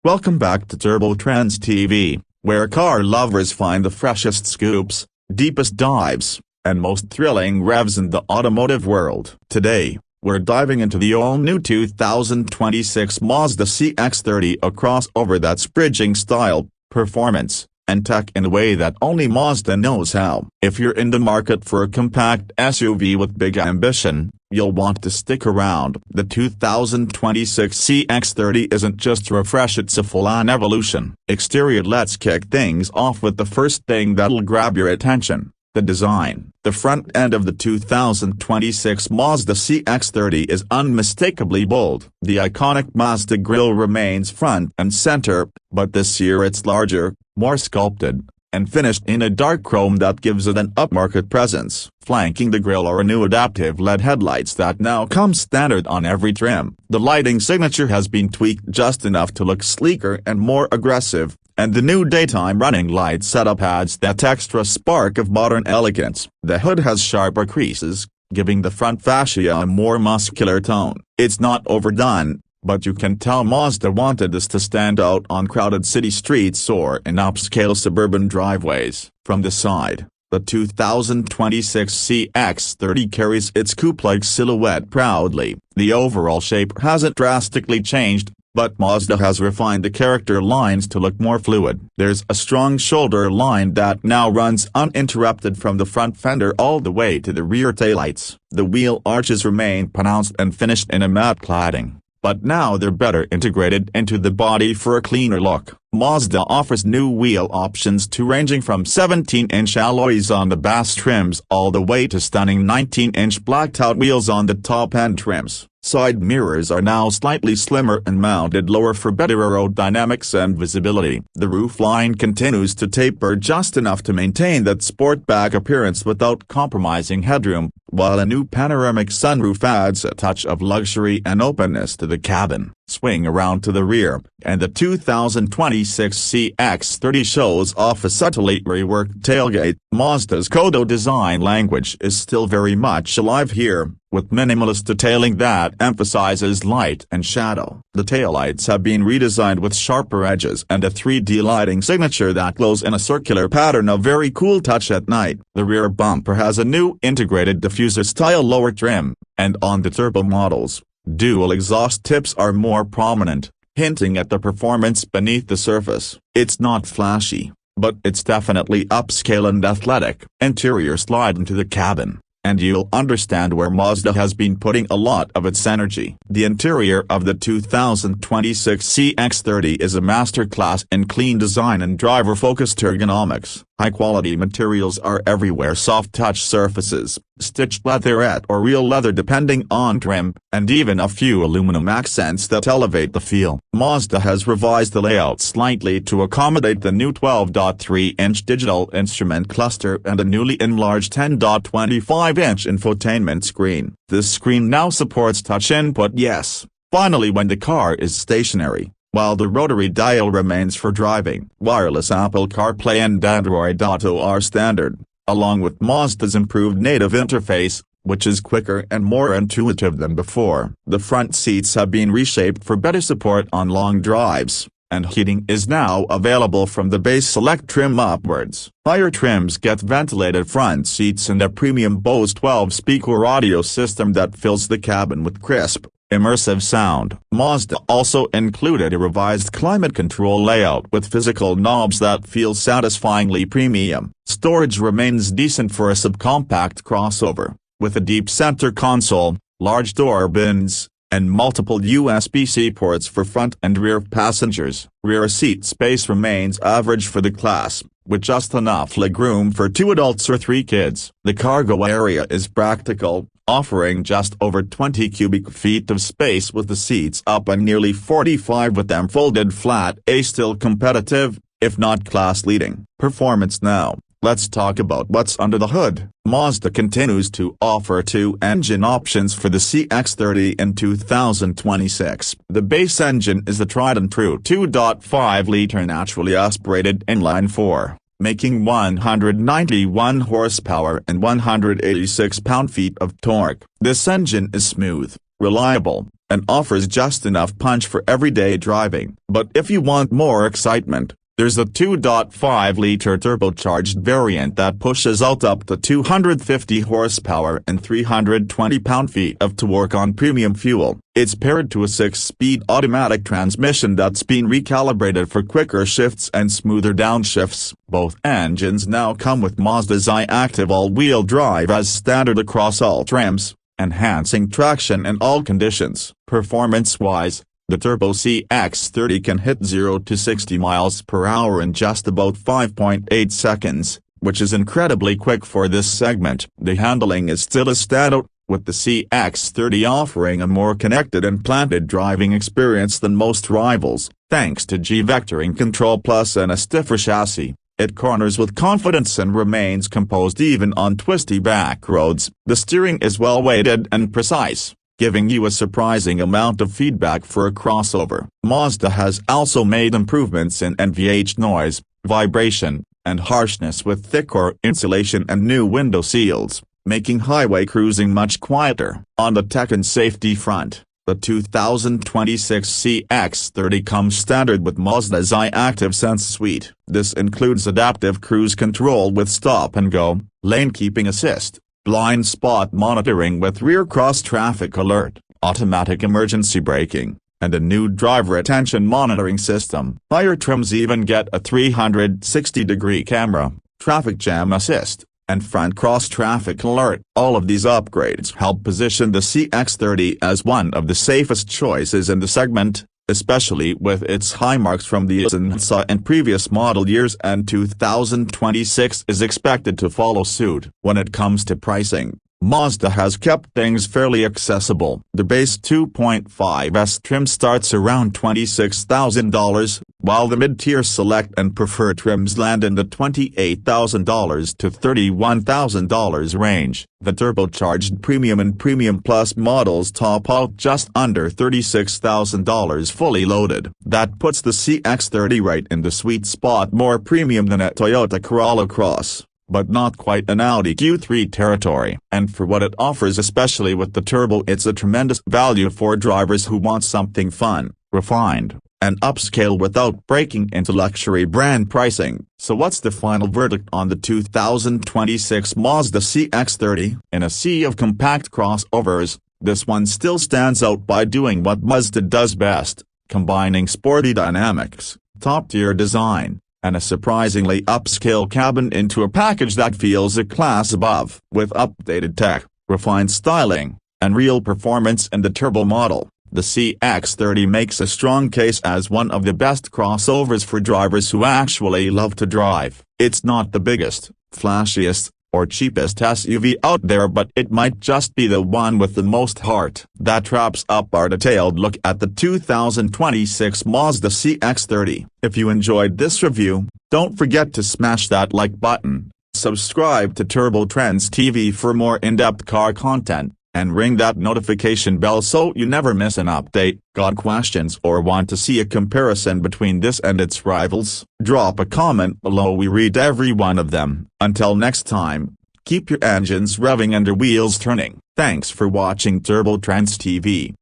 Welcome back to Turbo Trendz TV, where car lovers find the freshest scoops, deepest dives, and most thrilling revs in the automotive world. Today, we're diving into the all-new 2026 Mazda CX-30, a crossover that's bridging style, performance, and tech in a way that only Mazda knows how. If you're in the market for a compact SUV with big ambition, you'll want to stick around. The 2026 CX-30 isn't just a refresh, it's a full-on evolution. Exterior: let's kick things off with the first thing that'll grab your attention: the design. The front end of the 2026 Mazda CX-30 is unmistakably bold. The iconic Mazda grille remains front and center, but this year it's larger, more sculpted, and finished in a dark chrome that gives it an upmarket presence. Flanking the grille are new adaptive LED headlights that now come standard on every trim. The lighting signature has been tweaked just enough to look sleeker and more aggressive, and the new daytime running light setup adds that extra spark of modern elegance. The hood has sharper creases, giving the front fascia a more muscular tone. It's not overdone, but you can tell Mazda wanted this to stand out on crowded city streets or in upscale suburban driveways. From the side, the 2026 CX-30 carries its coupe-like silhouette proudly. The overall shape hasn't drastically changed, but Mazda has refined the character lines to look more fluid. There's a strong shoulder line that now runs uninterrupted from the front fender all the way to the rear taillights. The wheel arches remain pronounced and finished in a matte cladding, but now they're better integrated into the body for a cleaner look. Mazda offers new wheel options ranging from 17-inch alloys on the base trims all the way to stunning 19-inch blacked-out wheels on the top-end trims. Side mirrors are now slightly slimmer and mounted lower for better aerodynamics and visibility. The roofline continues to taper just enough to maintain that sportback appearance without compromising headroom, while a new panoramic sunroof adds a touch of luxury and openness to the cabin. Swing around to the rear, and the 2026 CX-30 shows off a subtly reworked tailgate. Mazda's Kodo design language is still very much alive here, with minimalist detailing that emphasizes light and shadow. The taillights have been redesigned with sharper edges and a 3D lighting signature that glows in a circular pattern, a very cool touch at night. The rear bumper has a new integrated diffuser-style lower trim, and on the turbo models, dual exhaust tips are more prominent, hinting at the performance beneath the surface. It's not flashy, but it's definitely upscale and athletic. Interior: slide into the cabin, and you'll understand where Mazda has been putting a lot of its energy. The interior of the 2026 CX-30 is a masterclass in clean design and driver-focused ergonomics. High-quality materials are everywhere: soft-touch surfaces, stitched leatherette or real leather depending on trim, and even a few aluminum accents that elevate the feel. Mazda has revised the layout slightly to accommodate the new 12.3-inch digital instrument cluster and a newly enlarged 10.25-inch infotainment screen. This screen now supports touch input, yes, finally, when the car is stationary, while the rotary dial remains for driving. Wireless Apple CarPlay and Android Auto are standard, along with Mazda's improved native interface, which is quicker and more intuitive than before. The front seats have been reshaped for better support on long drives, and heating is now available from the base select trim upwards. Higher trims get ventilated front seats and a premium Bose 12-speaker audio system that fills the cabin with crisp, immersive sound. Mazda also included a revised climate control layout with physical knobs that feel satisfyingly premium. Storage remains decent for a subcompact crossover, with a deep center console, large door bins, and multiple USB-C ports for front and rear passengers. Rear seat space remains average for the class, with just enough legroom for 2 adults or 3 kids. The cargo area is practical, offering just over 20 cubic feet of space with the seats up and nearly 45 with them folded flat. Still competitive, if not class-leading. Performance now. Let's talk about what's under the hood. Mazda continues to offer 2 engine options for the CX-30 in 2026. The base engine is the tried-and-true 2.5-liter naturally aspirated inline-4, making 191 horsepower and 186 pound-feet of torque. This engine is smooth, reliable, and offers just enough punch for everyday driving. But if you want more excitement, there's a 2.5-liter turbocharged variant that pushes out up to 250 horsepower and 320 pound-feet of torque on premium fuel. It's paired to a 6-speed automatic transmission that's been recalibrated for quicker shifts and smoother downshifts. Both engines now come with Mazda's iActive all-wheel drive as standard across all trims, enhancing traction in all conditions. Performance-wise, the Turbo CX-30 can hit 0 to 60 miles per hour in just about 5.8 seconds, which is incredibly quick for this segment. The handling is still a standout, with the CX-30 offering a more connected and planted driving experience than most rivals. Thanks to G-vectoring control plus and a stiffer chassis, it corners with confidence and remains composed even on twisty back roads. The steering is well weighted and precise, giving you a surprising amount of feedback for a crossover. Mazda has also made improvements in NVH noise, vibration, and harshness with thicker insulation and new window seals, making highway cruising much quieter. On the tech and safety front, the 2026 CX-30 comes standard with Mazda's iActive Sense suite. This includes adaptive cruise control with stop and go, lane keeping assist, blind spot monitoring with rear cross traffic alert, automatic emergency braking, and a new driver attention monitoring system. Higher trims even get a 360-degree camera, traffic jam assist, and front cross traffic alert. All of these upgrades help position the CX-30 as one of the safest choices in the segment, especially with its high marks from the ISA and previous model years, and 2026 is expected to follow suit. When it comes to pricing, Mazda has kept things fairly accessible. The base 2.5S trim starts around $26,000, while the mid-tier select and preferred trims land in the $28,000 to $31,000 range. The turbocharged Premium and Premium Plus models top out just under $36,000 fully loaded. That puts the CX-30 right in the sweet spot, more premium than a Toyota Corolla Cross, but not quite an Audi Q3 territory. And for what it offers, especially with the turbo, it's a tremendous value for drivers who want something fun, refined, and upscale without breaking into luxury brand pricing. So what's the final verdict on the 2026 Mazda CX-30? In a sea of compact crossovers, this one still stands out by doing what Mazda does best, combining sporty dynamics, top-tier design, and a surprisingly upscale cabin into a package that feels a class above. With updated tech, refined styling, and real performance in the turbo model, the CX-30 makes a strong case as one of the best crossovers for drivers who actually love to drive. It's not the biggest, flashiest, or cheapest SUV out there, but it might just be the one with the most heart. That wraps up our detailed look at the 2026 Mazda CX-30. If you enjoyed this review, don't forget to smash that like button, subscribe to Trendz TV for more in-depth car content, and ring that notification bell so you never miss an update. Got questions or want to see a comparison between this and its rivals? Drop a comment below, we read every one of them. Until next time, keep your engines revving and your wheels turning. Thanks for watching Trendz TV.